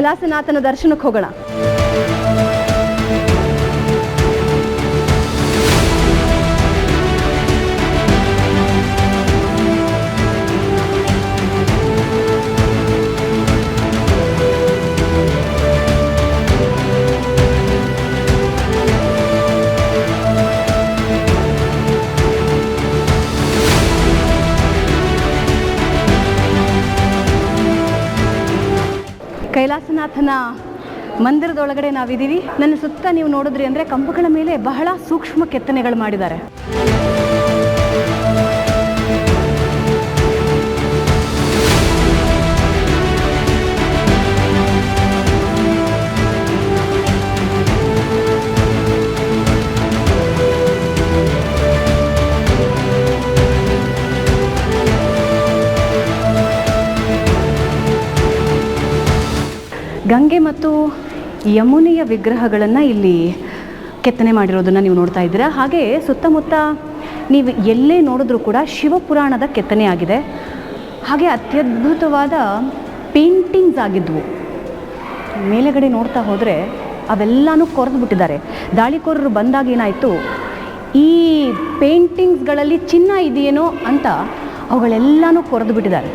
ಕೈಲಾಸನಾಥನ ದರ್ಶನಕ್ಕೆ ಹೋಗೋಣ. ಕೈಲಾಸನಾಥನ ಮಂದಿರದೊಳಗಡೆ ನಾವಿದ್ದೀವಿ. ನನ್ನ ಸುತ್ತ ನೀವು ನೋಡಿದ್ರಿ ಅಂದರೆ ಕಂಬಗಳ ಮೇಲೆ ಬಹಳ ಸೂಕ್ಷ್ಮ ಕೆತ್ತನೆಗಳು ಮಾಡಿದ್ದಾರೆ. ಗಂಗೆ ಮತ್ತು ಯಮುನೆಯ ವಿಗ್ರಹಗಳನ್ನು ಇಲ್ಲಿ ಕೆತ್ತನೆ ಮಾಡಿರೋದನ್ನು ನೀವು ನೋಡ್ತಾ ಇದ್ದೀರಾ. ಹಾಗೆ ಸುತ್ತಮುತ್ತ ನೀವು ಎಲ್ಲೇ ನೋಡಿದ್ರೂ ಕೂಡ ಶಿವಪುರಾಣದ ಕೆತ್ತನೆ ಆಗಿದೆ. ಹಾಗೆ ಅತ್ಯದ್ಭುತವಾದ ಪೇಂಟಿಂಗ್ಸ್ ಆಗಿದ್ವು. ಮೇಲೆಗಡೆ ನೋಡ್ತಾ ಹೋದರೆ ಅವೆಲ್ಲನೂ ಕೊರೆದು ಬಿಟ್ಟಿದ್ದಾರೆ. ದಾಳಿಕೋರರು ಬಂದಾಗ ಏನಾಯಿತು, ಈ ಪೇಂಟಿಂಗ್ಸ್ಗಳಲ್ಲಿ ಚಿನ್ನ ಇದೆಯೇನೋ ಅಂತ ಅವುಗಳೆಲ್ಲನೂ ಕೊರೆದು ಬಿಟ್ಟಿದ್ದಾರೆ.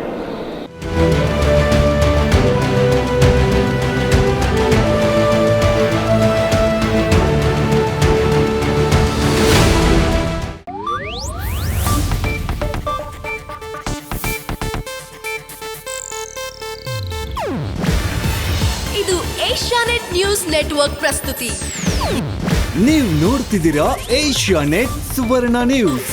ಇದು ಏಷ್ಯಾನೆಟ್ ನ್ಯೂಸ್ ನೆಟ್ವರ್ಕ್ ಪ್ರಸ್ತುತಿ. ನೀವು ನೋಡ್ತಿದ್ದೀರಾ ಏಷ್ಯಾನೆಟ್ ಸುವರ್ಣ ನ್ಯೂಸ್.